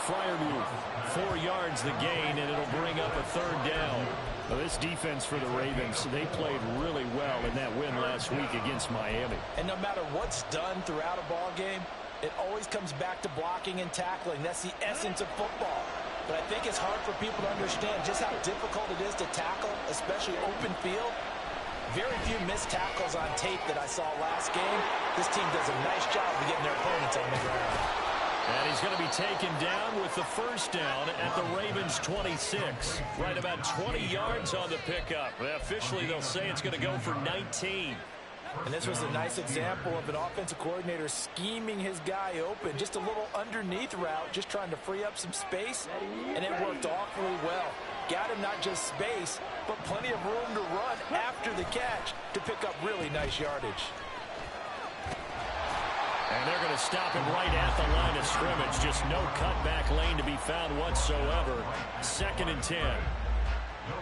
Freiermuth. 4 yards the gain, and it'll bring up a 3rd down. Well, this defense for the Ravens, they played really well in that win last week against Miami. And no matter what's done throughout a ball game, it always comes back to blocking and tackling. That's the essence of football. But I think it's hard for people to understand just how difficult it is to tackle, especially open field. Very few missed tackles on tape that I saw last game. This team does a nice job of getting their opponents on the ground. And he's going to be taken down with the 1st down at the Ravens 26. Right about 20 yards on the pickup. Officially, they'll say it's going to go for 19. And this was a nice example of an offensive coordinator scheming his guy open. Just a little underneath route, just trying to free up some space. And it worked awfully well. Got him not just space, but plenty of room to run after the catch to pick up really nice yardage. And they're going to stop him right at the line of scrimmage. Just no cutback lane to be found whatsoever. 2nd and 10.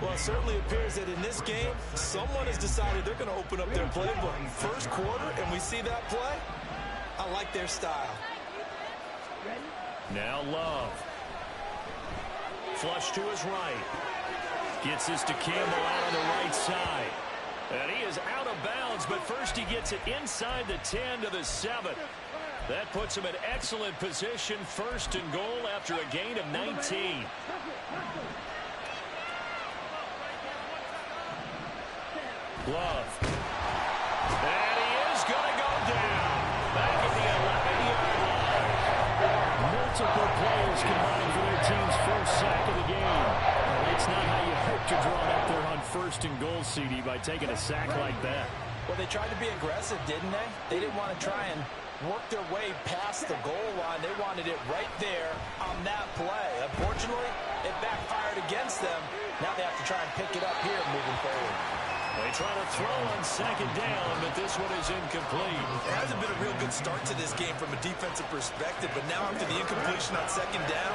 Well, it certainly appears that in this game, someone has decided they're going to open up their playbook. 1st quarter, and we see that play. I like their style. Now Love. Flush to his right. Gets this to Campbell out on the right side. And he is out of bounds, but first he gets it inside the 10 to the 7. That puts him in excellent position. 1st and goal after a gain of 19. Love. And he is going to go down. Back at the 11-yard line. Multiple players combined for their team's 1st sack of the game. Well, it's not how you hope to draw it up there on 1st and goal, CD, by taking a sack like that. Well, they tried to be aggressive, didn't they? They didn't want to try and work their way past the goal line. They wanted it right there on that play. Unfortunately, it backfired against them. Now they have to try and pick it up here moving forward. They try to throw on 2nd down, but this one is incomplete. It hasn't been a real good start to this game from a defensive perspective, but now after the incompletion on 2nd down,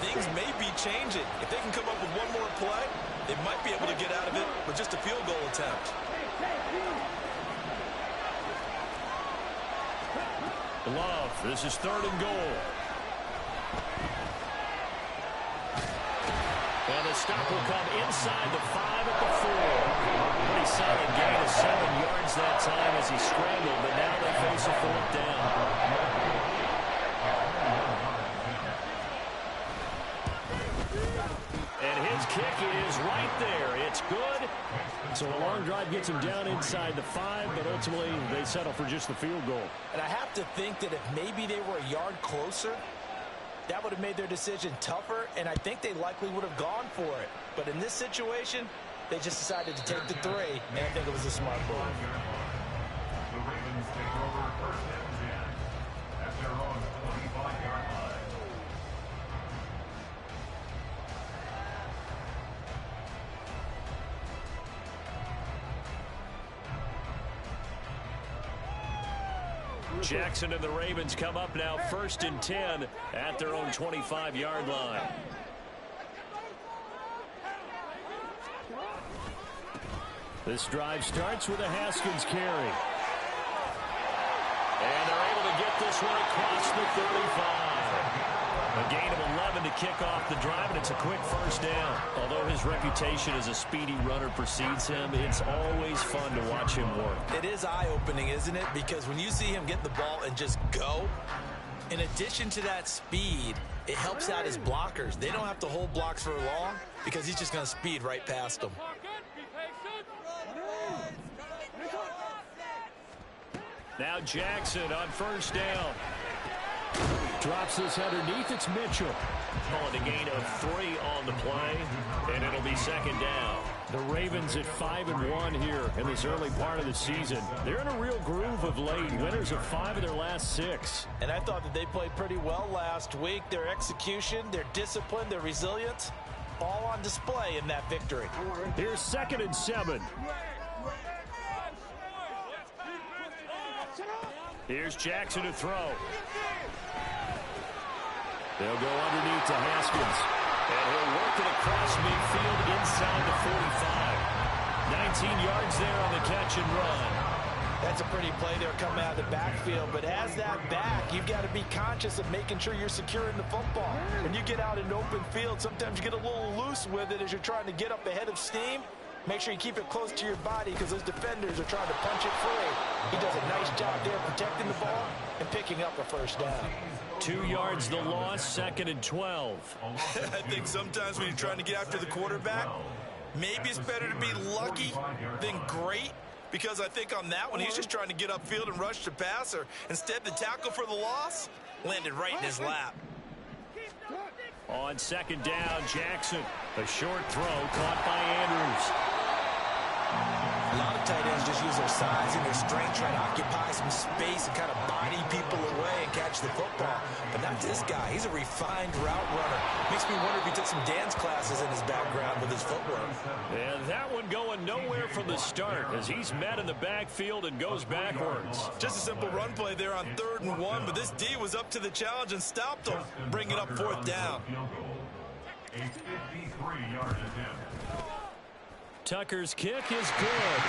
things may be changing. If they can come up with one more play, they might be able to get out of it with just a field goal attempt. Love, this is 3rd and goal. And the stop will come inside the 5 at the 4. Pretty solid gain of 7 yards that time as he scrambled, but now they face a 4th down. And his kick is right there. It's good. So a long drive gets him down inside the 5, but ultimately they settle for just the field goal. And I have to think that if maybe they were a yard closer, that would have made their decision tougher, and I think they likely would have gone for it. But in this situation, they just decided to take the 3, and I think it was a smart move. The Ravens take over 1st and 10 at their own 25-yard line. Jackson and the Ravens come up now 1st and 10 at their own 25-yard line. This drive starts with a Haskins carry. And they're able to get this one across the 35. A gain of 11 to kick off the drive, and it's a quick 1st down. Although his reputation as a speedy runner precedes him, it's always fun to watch him work. It is eye-opening, isn't it? Because when you see him get the ball and just go, in addition to that speed, it helps out his blockers. They don't have to hold blocks for long because he's just going to speed right past them. Now Jackson on 1st down. Drops this underneath. It's Mitchell. Calling a gain of 3 on the play, and it'll be 2nd down. The Ravens at 5-1 here in this early part of the season. They're in a real groove of late. Winners of 5 of their last 6. And I thought that they played pretty well last week. Their execution, their discipline, their resilience, all on display in that victory. Here's 2nd and 7. Here's Jackson to throw. They'll go underneath to Haskins. And he'll work it across midfield inside the 45. 19 yards there on the catch and run. That's a pretty play there coming out of the backfield. But as that back, you've got to be conscious of making sure you're securing the football. When you get out in open field, sometimes you get a little loose with it as you're trying to get up ahead of steam. Make sure you keep it close to your body because those defenders are trying to punch it free. He does a nice job there protecting the ball and picking up a first down. 2 yards the loss, 2nd and 12. I think sometimes when you're trying to get after the quarterback, maybe it's better to be lucky than great, because I think on that one, he's just trying to get upfield and rush the passer. Instead, the tackle for the loss landed right in his lap. On 2nd down, Jackson. A short throw caught by Andrews. A lot of tight ends just use their size and their strength, try to occupy some space and kind of body people away and catch the football. But not this guy. He's a refined route runner. Makes me wonder if he took some dance classes in his background with his footwork. And that one going nowhere from the start as he's met in the backfield and goes backwards. Just a simple run play there on 3rd and 1, but this D was up to the challenge and stopped him, bringing up 4th down. A 53-yard attempt. Tucker's kick is good.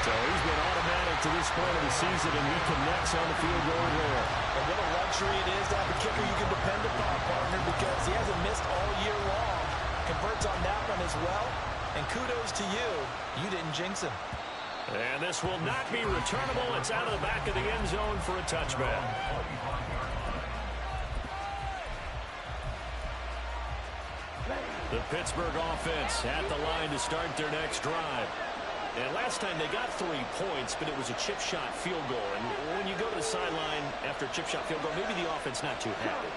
So he's been automatic to this point of the season, and he connects on the field goal there. And what a luxury it is to have a kicker you can depend upon, partner, because he hasn't missed all year long. Converts on that one as well. And kudos to you. You didn't jinx him. And this will not be returnable. It's out of the back of the end zone for a touchback. The Pittsburgh offense at the line to start their next drive. And last time they got 3 points, but it was a chip shot field goal. And when you go to the sideline after a chip shot field goal, maybe the offense not too happy.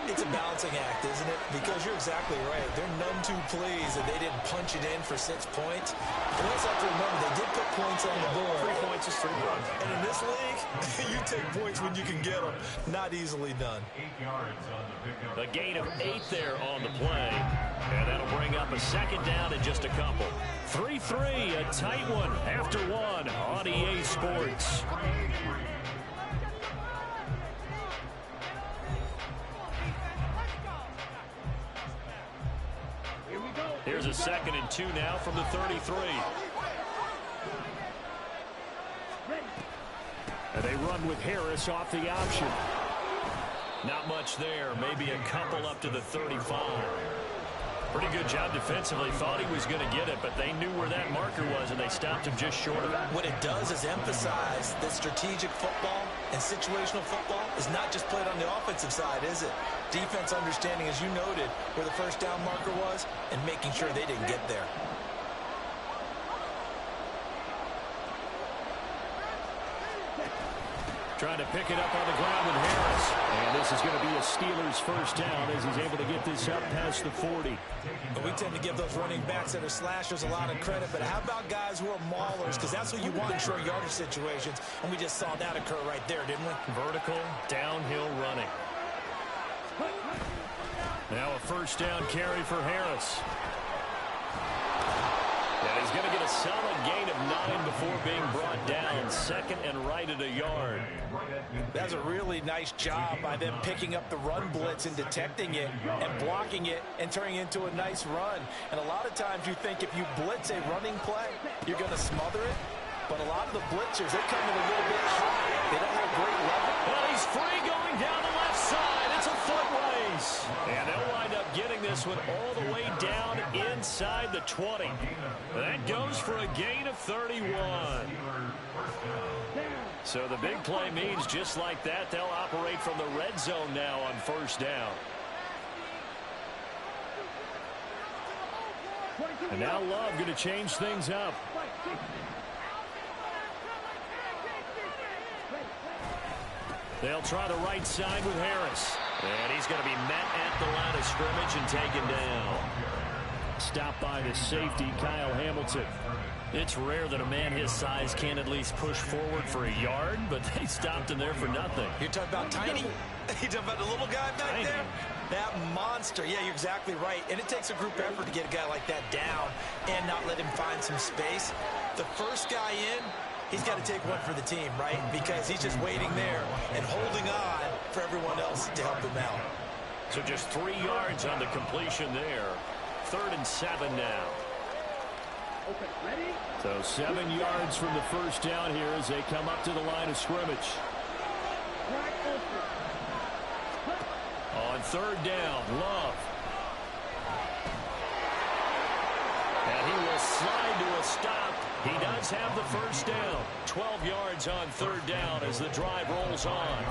It's a balancing act, isn't it? Because you're exactly right. They're none too pleased that they didn't punch it in for 6 points. But you also have to remember, they did put points on the board. 3 points is 3 points. And in this league, you take points when you can get them. Not easily done. 8 yards on the pickup. A gain of 8 there on the play. And that'll bring up a 2nd down in just a couple. 3-3, a tight one after 1 on EA Sports. Here's a 2nd and 2 now from the 33. And they run with Harris off the option. Not much there, maybe a couple up to the 35. Pretty good job defensively. Thought he was going to get it, but they knew where that marker was, and they stopped him just short of it. What it does is emphasize that strategic football and situational football is not just played on the offensive side, is it? Defense understanding, as you noted, where the first down marker was and making sure they didn't get there. Trying to pick it up on the ground with Harris. And this is going to be a Steelers first down as he's able to get this up past the 40. But we tend to give those running backs that are slashers a lot of credit. But how about guys who are maulers? Because that's what you want in short yardage situations. And we just saw that occur right there, didn't we? Vertical, downhill running. Now a first down carry for Harris. And he's going to get a solid gain of 9 before being brought down. 2nd and right at a yard. That's a really nice job by them picking up the run blitz and detecting it and blocking it and turning it into a nice run. And a lot of times you think if you blitz a running play, you're going to smother it. But a lot of the blitzers, they come in a little bit high. They don't have great level. Well, he's free going down the left side. It's a foot race. And they'll wind up getting this one all the way down inside the 20. That goes for a gain of 31. So the big play means just like that, they'll operate from the red zone now on first down. And now Love going to change things up. They'll try the right side with Harris. And he's going to be met at the line of scrimmage and taken down. Stopped by the safety, Kyle Hamilton. It's rare that a man his size can at least push forward for a yard, but they stopped him there for nothing. You're talking about tiny? You're talking about the little guy back there? That monster. Yeah, you're exactly right. And it takes a group effort to get a guy like that down and not let him find some space. The first guy in, he's got to take one for the team, right? Because he's just waiting there and holding on for everyone else to help him out. So just 3 yards on the completion there. 3rd and 7 now. Okay, ready? So 7 yards from the first down here as they come up to the line of scrimmage. On 3rd down, Love. He does have the first down. 12 yards on third down as the drive rolls on.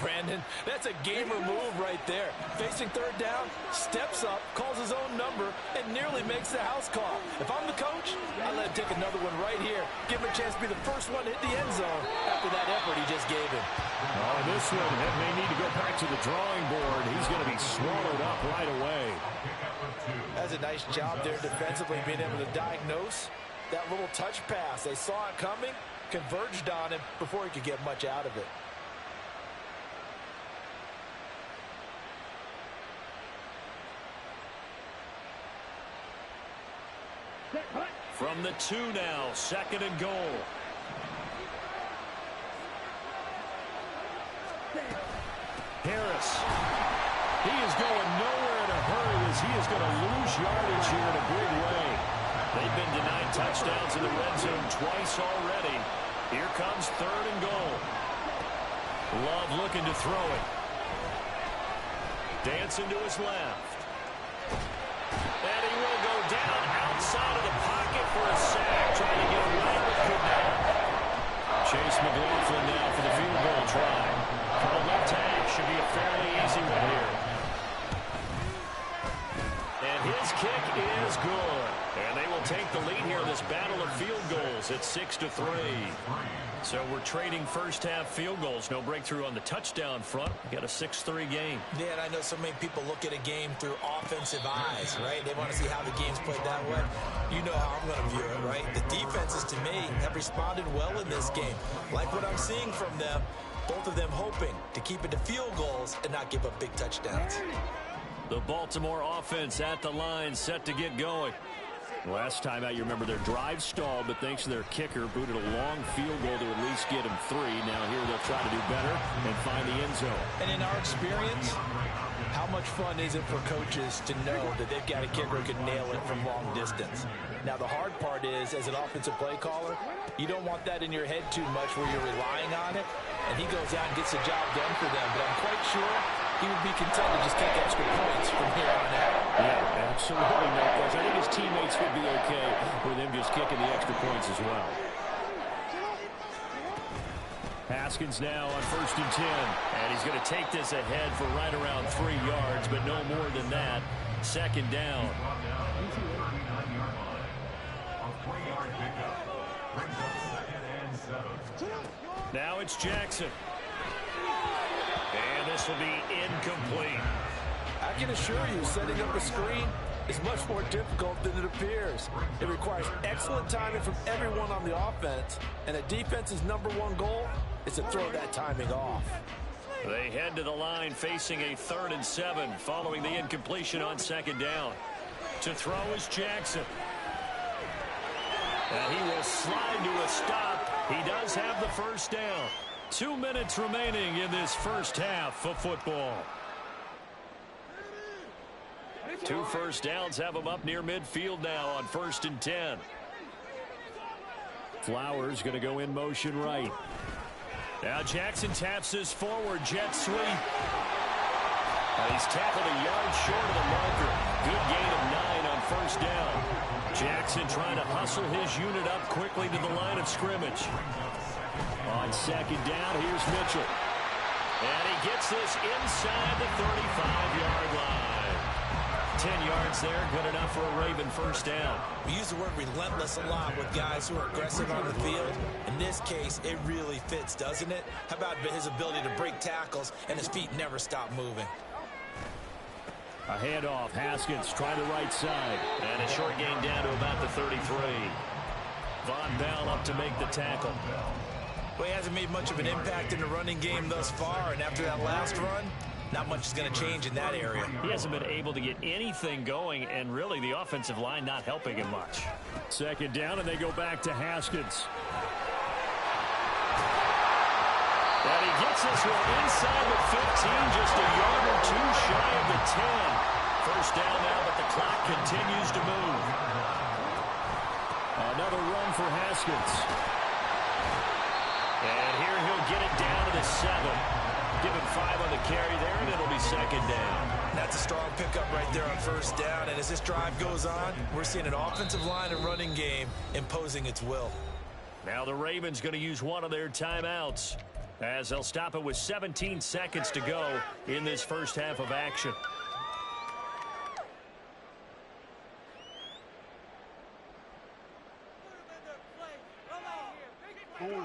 Brandon, that's a gamer move right there. Facing third down, steps up, calls his own number, and nearly makes the house call. If I'm the coach, I'd let him take another one right here. Give him a chance to be the first one to hit the end zone after that effort he just gave him. Oh, this one may need to go back to the drawing board. He's going to be swallowed up right away. That's a nice job there defensively, being able to diagnose that little touch pass. They saw it coming, converged on him before he could get much out of it. From the 2 now, 2nd and goal. Harris. He is going nowhere in a hurry as he is going to lose yardage here in a big way. They've been denied touchdowns in the red zone twice already. Here comes 3rd and goal. Love looking to throw it. Dancing to his left. And he will go down outside of the pocket for a sack. Trying to get away, but could not. Chase McLaughlin now for the field goal try. For a left tag, should be a fairly easy one here. And his kick is good. And they will take the lead here in this battle of field goals at 6-3. So we're trading first half field goals. No breakthrough on the touchdown front. We got a 6-3 game. Yeah, and I know so many people look at a game through offensive eyes, right? They want to see how the game's played that way. You know how I'm going to view it, right? The defenses, to me, have responded well in this game. Like what I'm seeing from them, both of them hoping to keep it to field goals and not give up big touchdowns. The Baltimore offense at the line, set to get going. Last time out, you remember their drive stalled, but thanks to their kicker, booted a long field goal to at least get him 3. Now here they'll try to do better and find the end zone. And in our experience, how much fun is it for coaches to know that they've got a kicker who can nail it from long distance? Now, the hard part is, as an offensive play caller, you don't want that in your head too much where you're relying on it, and he goes out and gets the job done for them. But I'm quite sure he would be content to just kick extra points from here on out. Yeah, absolutely no question. I think his teammates would be okay with him just kicking the extra points as well. Haskins now on 1st and 10. And he's going to take this ahead for right around 3 yards, but no more than that. 2nd down. Now it's Jackson. And this will be incomplete. I can assure you, setting up a screen is much more difficult than it appears. It requires excellent timing from everyone on the offense, and a defense's #1 goal is to throw that timing off. They head to the line facing a 3rd and 7 following the incompletion on 2nd down. To throw is Jackson. And he will slide to a stop. He does have the first down. 2 minutes remaining in this first half of football. 2 first downs have him up near midfield now on 1st and 10. Flowers going to go in motion right. Now Jackson taps this forward jet sweep. And he's tackled a yard short of the marker. Good gain of 9 on 1st down. Jackson trying to hustle his unit up quickly to the line of scrimmage. On 2nd down, here's Mitchell. And he gets this inside the 35-yard line. 10 yards there, good enough for a Raven first down. We use the word relentless a lot with guys who are aggressive on the field. In this case, it really fits, doesn't it? How about his ability to break tackles and his feet never stop moving? A handoff, Haskins trying the right side. And a short gain down to about the 33. Von Bell up to make the tackle. Well, he hasn't made much of an impact in the running game thus far, and after that last run, not much is going to change in that area. He hasn't been able to get anything going, and really the offensive line not helping him much. 2nd down, and they go back to Haskins. And he gets this one inside the 15, just a yard or 2 shy of the 10. First down now, but the clock continues to move. Another run for Haskins. And here he'll get it down to the 7. Give him 5 on the carry there, and it'll be 2nd down. That's a strong pickup right there on first down. And as this drive goes on, we're seeing an offensive line and running game imposing its will. Now the Ravens going to use one of their timeouts as they'll stop it with 17 seconds to go in this first half of action.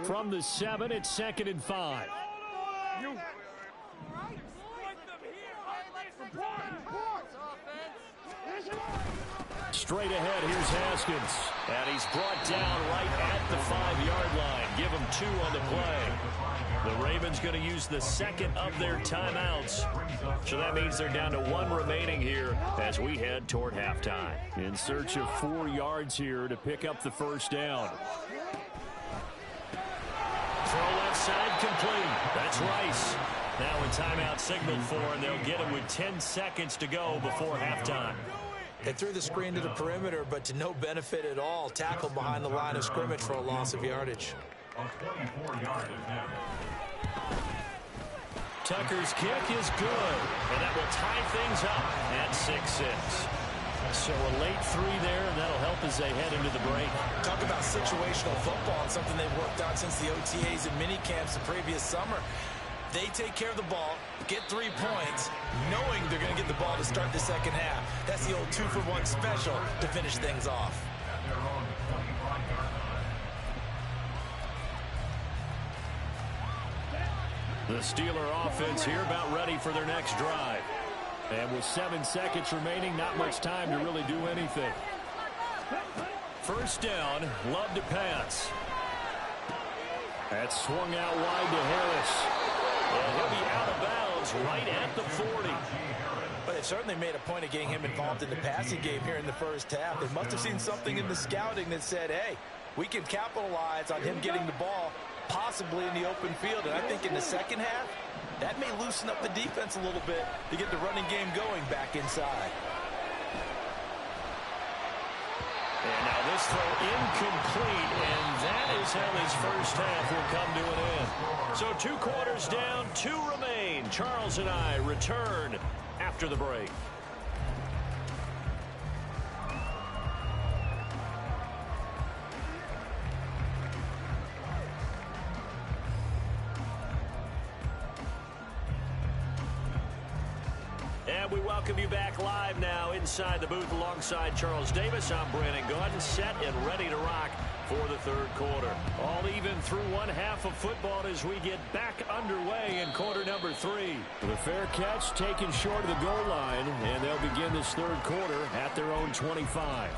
From the 7, it's 2nd and 5. Straight ahead, here's Haskins. And he's brought down right at the 5-yard line. Give him 2 on the play. The Ravens going to use the second of their timeouts. So that means they're down to 1 remaining here as we head toward halftime. In search of 4 yards here to pick up the first down. Throw left side complete. That's Rice. Now a timeout signaled for, and they'll get him with 10 seconds to go before halftime. They threw the screen to the perimeter, but to no benefit at all. Tackled behind the line of scrimmage for a loss of yardage. Tucker's kick is good, and that will tie things up at 6-6. So a late 3 there, and that'll help as they head into the break. Talk about situational football and something they've worked on since the OTAs and mini camps the previous summer. They take care of the ball, get 3 points, knowing they're going to get the ball to start the second half. That's the old 2-for-1 special to finish things off. The Steeler offense here about ready for their next drive. And with 7 seconds remaining, not much time to really do anything. First down, Love to pass. That's swung out wide to Harris. And he'll be out of bounds right at the 40. But they've certainly made a point of getting him involved in the passing game here in the first half. They must have seen something in the scouting that said, hey, we can capitalize on him getting the ball possibly in the open field. And I think in the second half, that may loosen up the defense a little bit to get the running game going back inside. And now this throw incomplete, and that is how this first half will come to an end. So 2 quarters down, 2 remain. Charles and I return after the break. And we welcome you back live now inside the booth alongside Charles Davis. I'm Brandon Gaudin, set and ready to rock for the third quarter. All even through 1 half of football as we get back underway in quarter number 3. The fair catch taken short of the goal line, and they'll begin this third quarter at their own 25.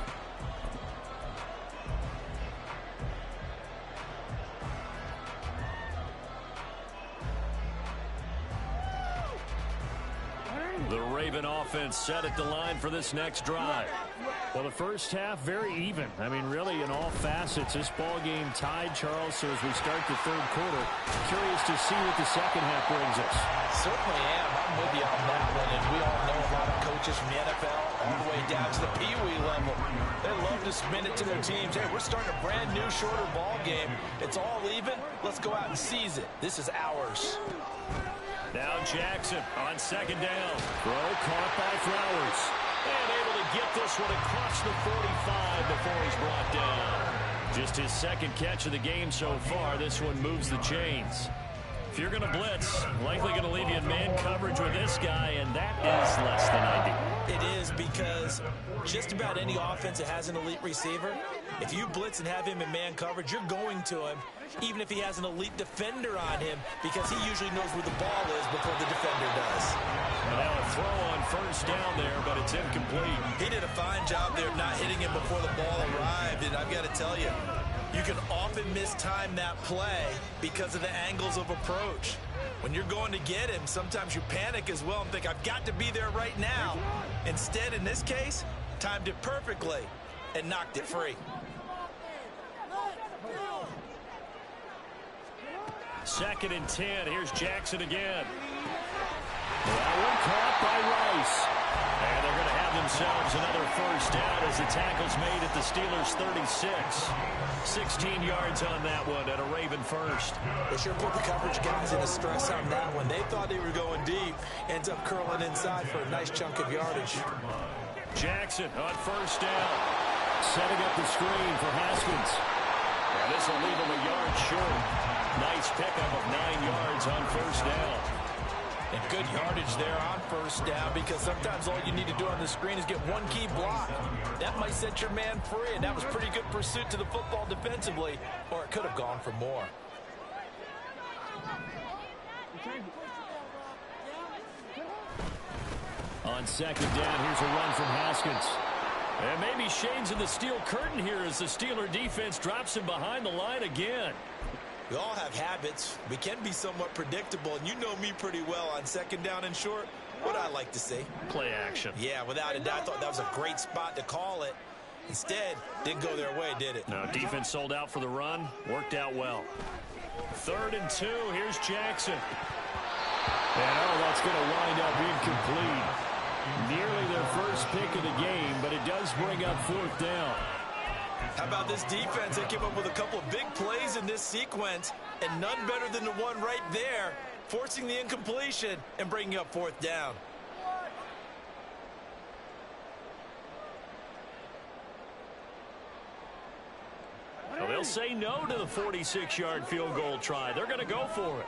The Raven offense set at the line for this next drive. Well, the first half, very even. I mean, really, in all facets, this ball game tied, Charles. So as we start the third quarter, curious to see what the second half brings us. Certainly am. I'm with you on that one. And we all know a lot of coaches from the NFL all the way down to the Pee-wee level. They love to spin it to their teams. Hey, we're starting a brand new, shorter ball game. It's all even. Let's go out and seize it. This is ours. Now Jackson on second down. Throw caught by Flowers. And able to get this one across the 45 before he's brought down. Just his second catch of the game so far. This one moves the chains. If you're going to blitz, likely going to leave you in man coverage with this guy, and that is less than ideal. It is, because just about any offense that has an elite receiver, if you blitz and have him in man coverage, you're going to him, even if he has an elite defender on him, because he usually knows where the ball is before the defender does. Now a throw on first down there, but it's incomplete. He did a fine job there of not hitting him before the ball arrived, and I've got to tell you, you can often mistime that play because of the angles of approach. When you're going to get him, sometimes you panic as well and think, I've got to be there right now. Instead, in this case, timed it perfectly and knocked it free. Second and 10. Here's Jackson again. That one caught by Rice. And they're going to have themselves another first down as the tackle's made at the Steelers' 36. 16 yards on that one at a Raven first. They sure put the coverage guys into stress on that one. They thought they were going deep. Ends up curling inside for a nice chunk of yardage. Jackson on first down. Setting up the screen for Haskins. And this will leave him a yard short. Nice pickup of 9 yards on first down. And good yardage there on first down, because sometimes all you need to do on the screen is get one key block. That might set your man free, and that was pretty good pursuit to the football defensively, or it could have gone for more. On second down, here's a run from Haskins. And maybe Shane's in the steel curtain here as the Steeler defense drops him behind the line again. We all have habits. We can be somewhat predictable, and you know me pretty well on second down and short. What I like to see. Play action. Yeah, without a doubt, I thought that was a great spot to call it. Instead, didn't go their way, did it? No, defense sold out for the run. Worked out well. 3rd and 2. Here's Jackson. And that's going to wind up incomplete. Nearly their first pick of the game, but it does bring up 4th down. How about this defense? They came up with a couple of big plays in this sequence, and none better than the one right there, forcing the incompletion and bringing up 4th down. Well, they'll say no to the 46-yard field goal try. They're going to go for it.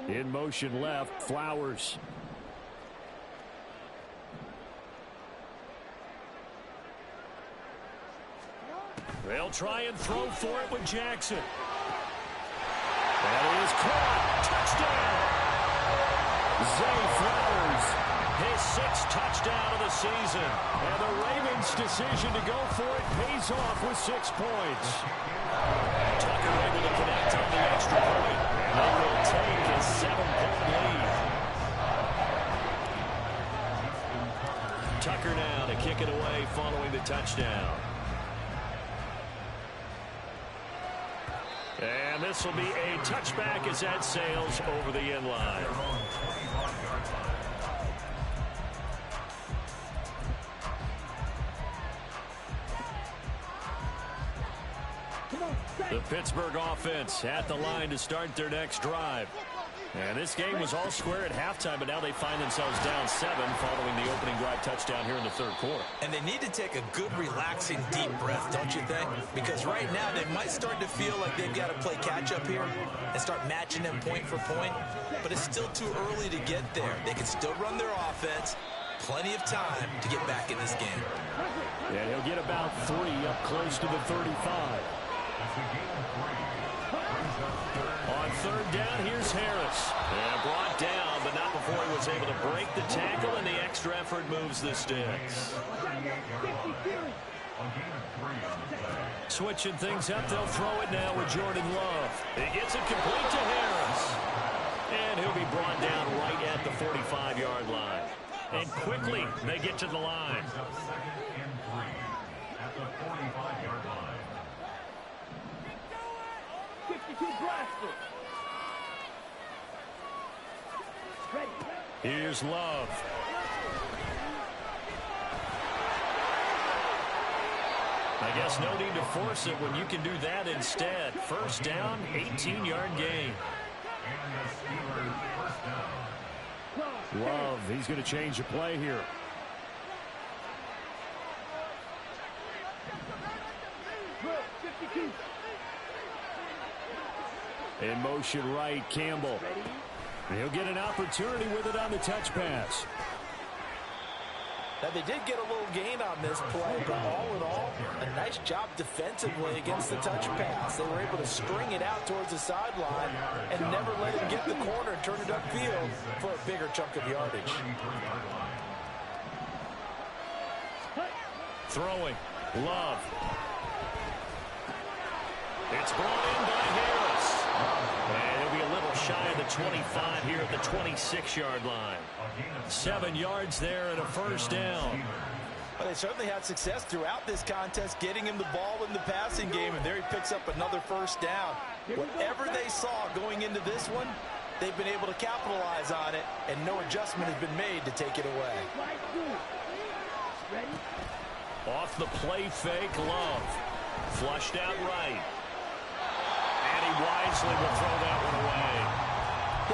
In motion left, Flowers. They'll try and throw for it with Jackson. That is caught. Touchdown. Zay Flowers, his 6th touchdown of the season. And the Ravens' decision to go for it pays off with 6 points. Tucker able to connect on the extra point. And they will take a 7-point lead. Tucker now to kick it away following the touchdown. And this will be a touchback as that sails over the end line. The Pittsburgh offense at the line to start their next drive. And this game was all square at halftime, but now they find themselves down 7 following the opening drive touchdown here in the 3rd quarter. And they need to take a good, relaxing, deep breath, don't you think? Because right now they might start to feel like they've got to play catch-up here and start matching them point for point. But it's still too early to get there. They can still run their offense. Plenty of time to get back in this game. Yeah, he'll get about 3 up close to the 35. On 3rd down, here's Harris. And brought down, but not before he was able to break the tackle, and the extra effort moves the sticks. Switching things up, they'll throw it now with Jordan Love. He gets it complete to Harris. And he'll be brought down right at the 45-yard line. And quickly, they get to the line. At the 45-yard line. Here's Love. I guess no need to force it when you can do that instead. First down, 18-yard gain. And the Steelers first down. Love, he's going to change the play here. In motion right, Campbell. He'll get an opportunity with it on the touch pass. Now, they did get a little gain on this play, but all in all, a nice job defensively against the touch pass. They were able to string it out towards the sideline and never let him get the corner and turn it upfield for a bigger chunk of yardage. Throwing. Love. It's brought in by Harris. And he'll be a little shy of the 25 here at the 26-yard line. 7 yards there and a first down. Well, they certainly had success throughout this contest, getting him the ball in the passing game, and there he picks up another first down. Whatever they saw going into this one, they've been able to capitalize on it, and no adjustment has been made to take it away. Off the play fake, Love. Flushed out right. And he wisely will throw that one away.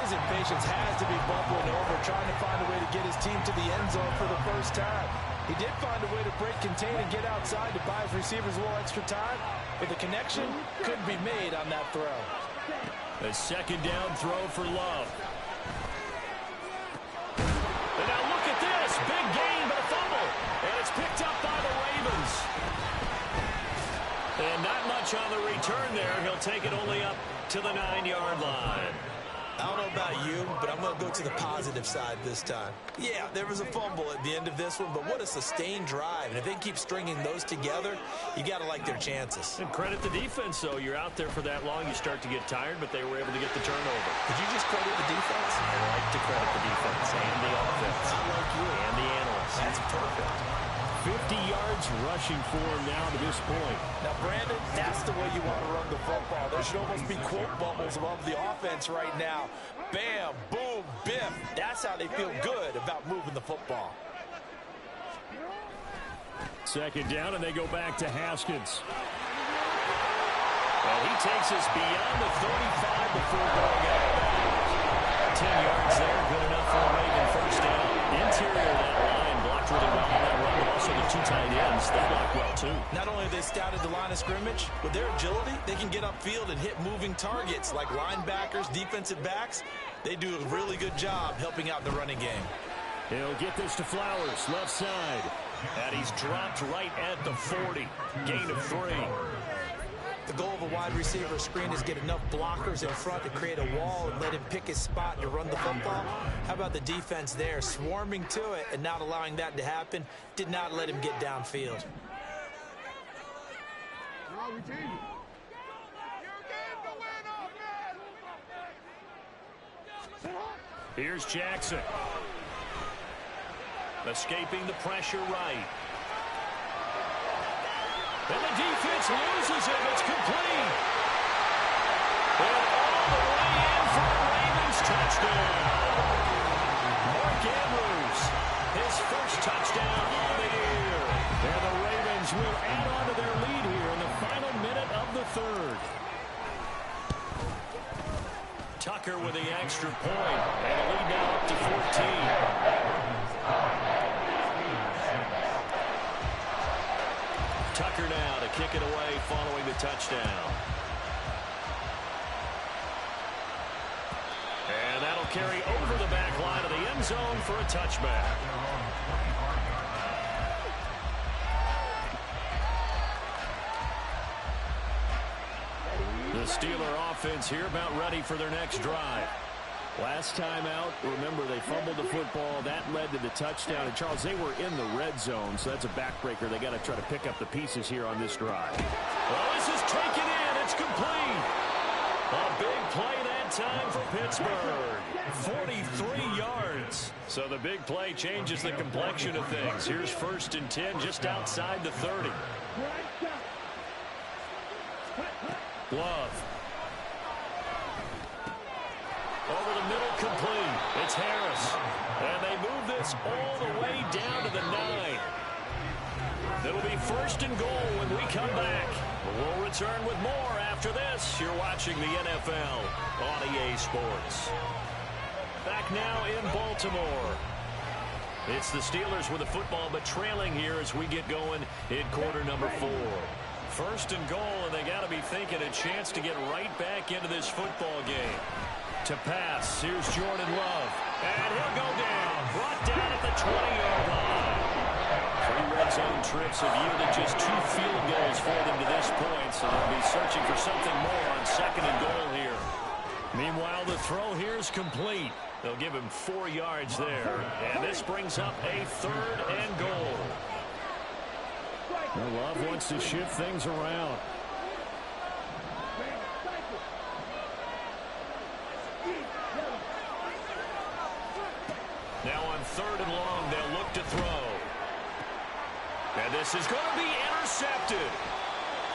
His impatience has to be bubbling over, trying to find a way to get his team to the end zone for the first time. He did find a way to break contain and get outside to buy his receivers a little extra time, but the connection couldn't be made on that throw. A second down throw for Love. And now look at this. Big gain, but a fumble. And it's picked up by the Ravens. And not much on the return there. He'll take it only up to the 9-yard line. I don't know about you, but I'm going to go to the positive side this time. Yeah, there was a fumble at the end of this one, but what a sustained drive. And if they keep stringing those together, you got to like their chances. And credit the defense, though. You're out there for that long, you start to get tired, but they were able to get the turnover. Did you just credit the defense? I like to credit the defense and the offense. I like you. And the analysts. That's perfect. 50 yards rushing for him now to this point. Now, Brandon, that's the way you want to run the football. There should almost be quote bubbles above the offense right now. Bam, boom, biff. That's how they feel good about moving the football. Second down, and they go back to Haskins. And he takes us beyond the 35 before going out of bounds. 10 yards there, good enough for a Raven first down. Interior of that line blocked really well on that run, but also the two tight ends, they blocked well too. Not only have they scouted the line of scrimmage, with their agility, they can get upfield and hit moving targets like linebackers, defensive backs. They do a really good job helping out in the running game. He'll get this to Flowers, left side. And he's dropped right at the 40. Gain of 3. The goal of a wide receiver screen is get enough blockers in front to create a wall and let him pick his spot to run the football. How about the defense there, swarming to it and not allowing that to happen? Did not let him get downfield. Here's Jackson. Escaping the pressure right. And the defense loses it. It's complete. And all the way in for a Ravens touchdown. Mark Andrews, his first touchdown on the year. And the Ravens will add on to their lead here in the final minute of the third. Tucker with the extra point. And a lead now up to 14. Tucker now to kick it away following the touchdown. And that'll carry over the back line of the end zone for a touchback. The Steeler offense here about ready for their next drive. Last time out, remember, they fumbled the football. That led to the touchdown. And, Charles, they were in the red zone, so that's a backbreaker. They got to try to pick up the pieces here on this drive. Well, this is taken in. It's complete. A big play that time for Pittsburgh. 43 yards. So the big play changes the complexion of things. Here's 1st and 10 just outside the 30. Love. Over the middle, complete. It's Harris. And they move this all the way down to the 9. It'll be 1st and goal when we come back. We'll return with more after this. You're watching the NFL on EA Sports. Back now in Baltimore. It's the Steelers with the football, but trailing here as we get going in quarter number 4. 1st and goal, and they got to be thinking a chance to get right back into this football game. To pass, here's Jordan Love. And he'll go down. Brought down at the 20-yard line. 3 red zone trips have yielded just 2 field goals for them to this point, so they'll be searching for something more on 2nd and goal here. Meanwhile, the throw here is complete. They'll give him 4 yards there. And this brings up a 3rd and goal. Well, Love wants to shift things around. Now on 3rd and long, they'll look to throw. This is going to be intercepted.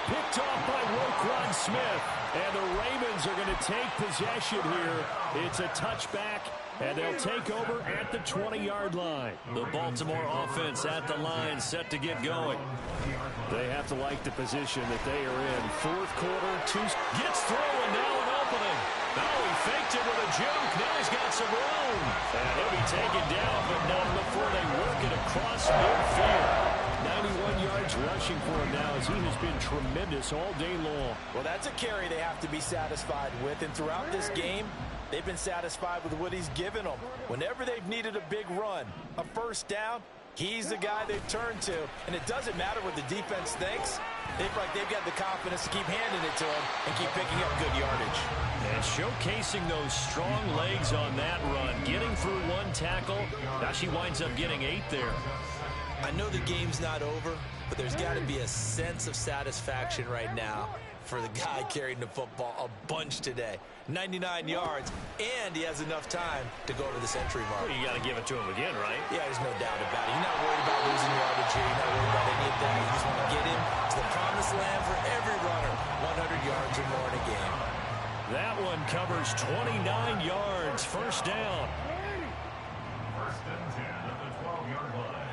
Picked off by Roquan Smith. And the Ravens are going to take possession here. It's a touchback, and they'll take over at the 20-yard line. The Baltimore offense at the line, set to get going. They have to like the position that they are in. Fourth quarter, gets through, and now an opening. Oh, he faked it with a juke. Now he's got some room. And he'll be taken down, but not before they work it across midfield. 91 yards rushing for him now, as he has been tremendous all day long. Well, that's a carry they have to be satisfied with, and throughout this game, they've been satisfied with what he's given them. Whenever they've needed a big run, a first down, he's the guy they've turned to, and it doesn't matter what the defense thinks. They feel like they've got the confidence to keep handing it to him and keep picking up good yardage. And showcasing those strong legs on that run, getting through one tackle. Now she winds up getting 8 there. I know the game's not over, but there's got to be a sense of satisfaction right now for the guy carrying the football a bunch today. 99 yards, and he has enough time to go over the century mark. Well, you got to give it to him again, right? Yeah, there's no doubt about it. You're not worried about losing yardage here. You're not worried about any of that. You just want to get him to the promised land for every runner. 100 yards or more in a game. That one covers 29 yards. First down. First and 10 at the 12-yard line.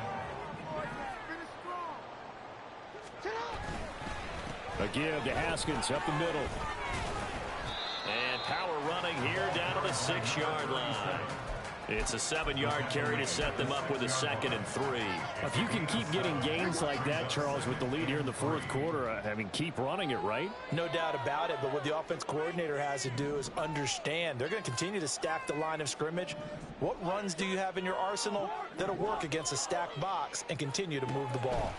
A give to Haskins up the middle. And power running here down to the 6-yard line. It's a 7-yard carry to set them up with a 2nd and 3. If you can keep getting gains like that, Charles, with the lead here in the fourth quarter, I mean, keep running it, right? No doubt about it, but what the offense coordinator has to do is understand they're going to continue to stack the line of scrimmage. What runs do you have in your arsenal that'll work against a stacked box and continue to move the ball?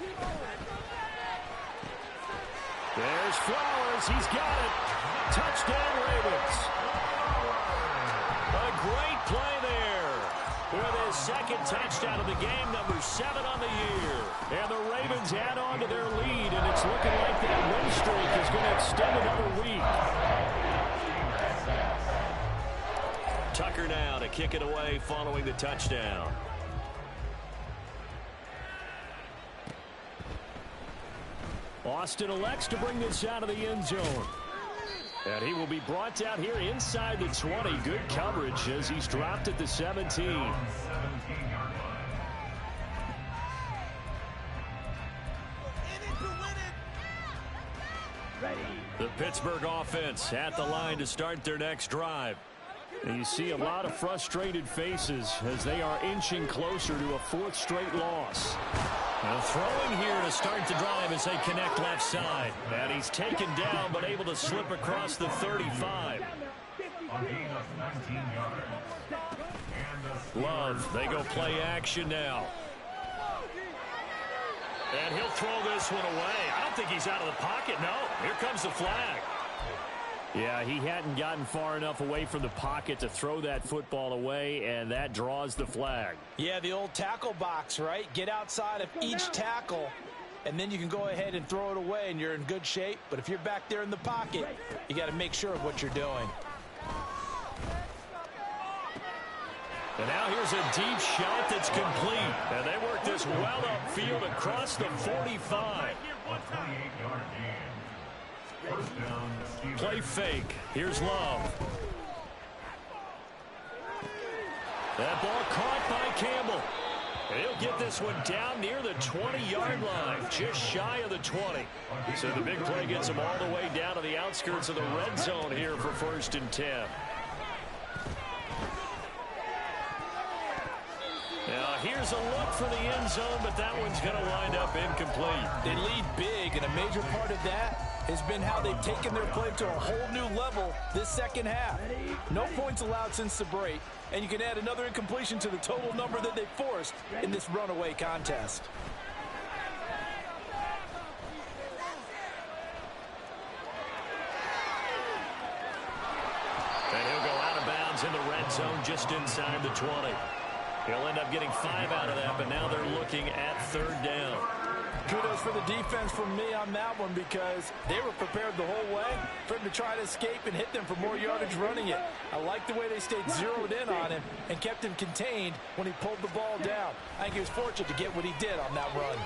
There's Flowers. He's got it. Touchdown, Ravens. A great play there. With his 2nd touchdown of the game, number 7 on the year. And the Ravens add on to their lead, and it's looking like that win streak is going to extend another week. Tucker now to kick it away following the touchdown. Austin elects to bring this out of the end zone. And he will be brought down here inside the 20. Good coverage as he's dropped at the 17. The Pittsburgh offense at the line to start their next drive. And you see a lot of frustrated faces as they are inching closer to a 4th straight loss. Now throwing here to start the drive as they connect left side. And he's taken down but able to slip across the 35. Love, they go play action now. And he'll throw this one away. I don't think he's out of the pocket. No, here comes the flag. Yeah, he hadn't gotten far enough away from the pocket to throw that football away, and that draws the flag. Yeah, the old tackle box, right? Get outside of each tackle, and then you can go ahead and throw it away, and you're in good shape. But if you're back there in the pocket, you got to make sure of what you're doing. And now here's a deep shot that's complete. And they work this well upfield across the 45. Play fake. Here's Love. That ball caught by Campbell. And he'll get this one down near the 20-yard line, just shy of the 20. So the big play gets him all the way down to the outskirts of the red zone here for 1st and 10. Now here's a look for the end zone, but that one's going to wind up incomplete. They lead big, and a major part of that has been how they've taken their play to a whole new level this second half. No points allowed since the break, and you can add another incompletion to the total number that they forced in this runaway contest. And he'll go out of bounds in the red zone just inside the 20. He'll end up getting 5 out of that, but now they're looking at 3rd down. Kudos for the defense from me on that one, because they were prepared the whole way for him to try to escape and hit them for more yardage running it. I like the way they stayed zeroed in on him and kept him contained when he pulled the ball down. I think he was fortunate to get what he did on that run.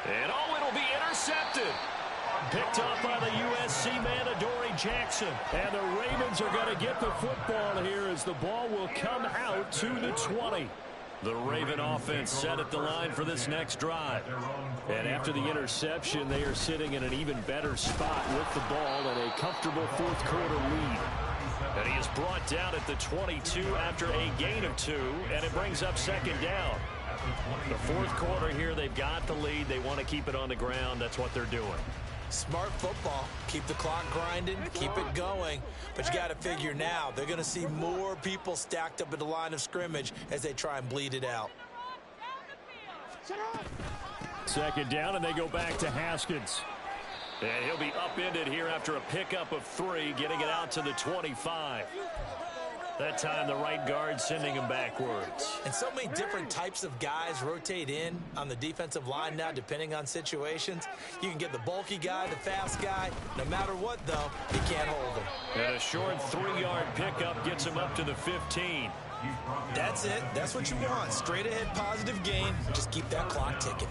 And it'll be intercepted. Picked up by the USC man, Adoree Jackson. And the Ravens are going to get the football here as the ball will come out to the 20. The Raven offense set at the line for this next drive. And after the interception, they are sitting in an even better spot with the ball and a comfortable fourth quarter lead. And he is brought down at the 22 after a gain of 2, and it brings up second down. The fourth quarter here, they've got the lead. They want to keep it on the ground. That's what they're doing. Smart football. Keep the clock grinding, keep it going. But you got to figure now, they're going to see more people stacked up at the line of scrimmage as they try and bleed it out. Second down, and they go back to Haskins. And he'll be upended here after a pickup of 3, getting it out to the 25. That time, the right guard sending him backwards. And so many different types of guys rotate in on the defensive line now, depending on situations. You can get the bulky guy, the fast guy. No matter what, though, you can't hold him. And a short 3-yard pickup gets him up to the 15. That's it. That's what you want. Straight ahead positive gain. Just keep that clock ticking.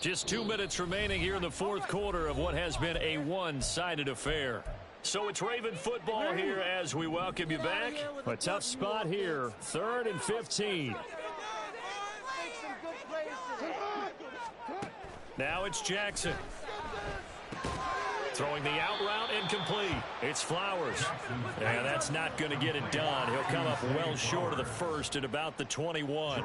Just 2 minutes remaining here in the fourth quarter of what has been a one-sided affair. So it's Raven football here as we welcome you back. A tough spot here, 3rd and 15. Now it's Jackson. Throwing the out route incomplete. It's Flowers. And that's not going to get it done. He'll come up well short of the first at about the 21.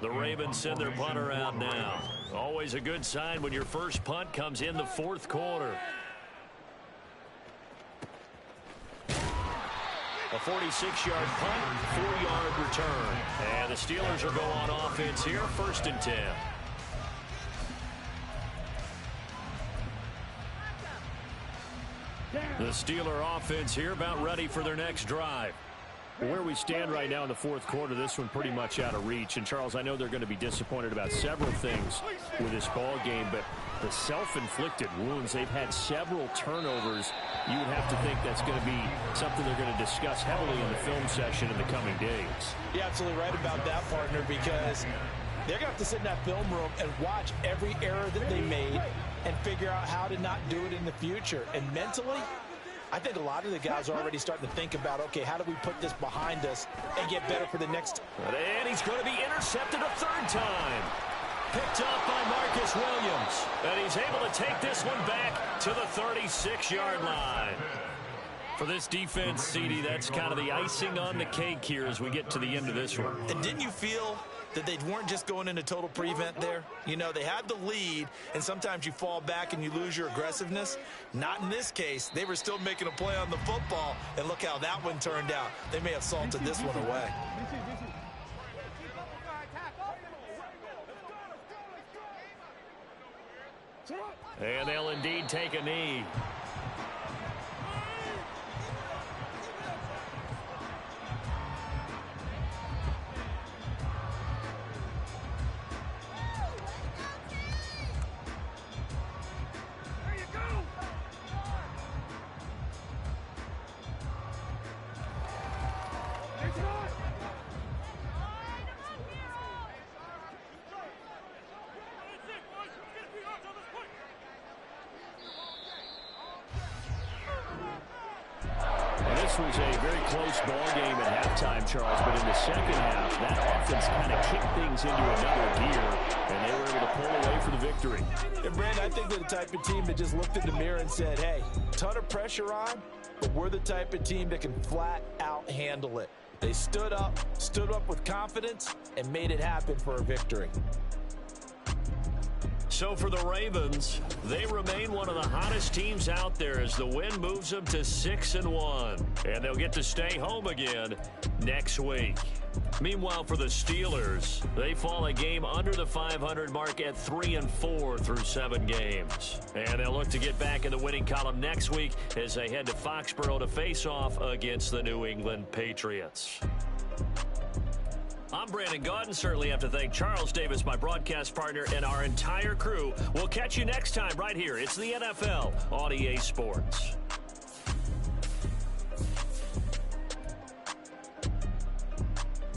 The Ravens send their punter out now. Always a good sign when your first punt comes in the fourth quarter. A 46-yard punt, 4-yard return. And the Steelers will go on offense here, 1st and 10. The Steeler offense here about ready for their next drive. Where we stand right now in the fourth quarter, this one pretty much out of reach. And, Charles, I know they're going to be disappointed about several things with this ball game, but the self-inflicted wounds, they've had several turnovers. You would have to think that's going to be something they're going to discuss heavily in the film session in the coming days. You're absolutely right about that, partner, because they're going to have to sit in that film room and watch every error that they made and figure out how to not do it in the future. And mentally, I think a lot of the guys are already starting to think about, okay, how do we put this behind us and get better for the next? And he's going to be intercepted a 3rd time. Picked up by Marcus Williams. And he's able to take this one back to the 36-yard line. For this defense, CD, that's kind of the icing on the cake here as we get to the end of this one. And didn't you feel that they weren't just going into total prevent there? You know, they had the lead, and sometimes you fall back and you lose your aggressiveness. Not in this case. They were still making a play on the football, and look how that one turned out. They may have salted this one away. And they'll indeed take a knee. This was a very close ball game at halftime, Charles, but in the second half, that offense kind of kicked things into another gear, and they were able to pull away for the victory. And, Brandon, I think they're the type of team that just looked in the mirror and said, hey, ton of pressure on, but we're the type of team that can flat out handle it. They stood up with confidence, and made it happen for a victory. So for the Ravens, they remain one of the hottest teams out there as the win moves them to 6-1. And they'll get to stay home again next week. Meanwhile, for the Steelers, they fall a game under the 500 mark at 3-4 through 7 games. And they'll look to get back in the winning column next week as they head to Foxborough to face off against the New England Patriots. I'm Brandon Gaudin. Certainly have to thank Charles Davis, my broadcast partner, and our entire crew. We'll catch you next time right here. It's the NFL on EA Sports.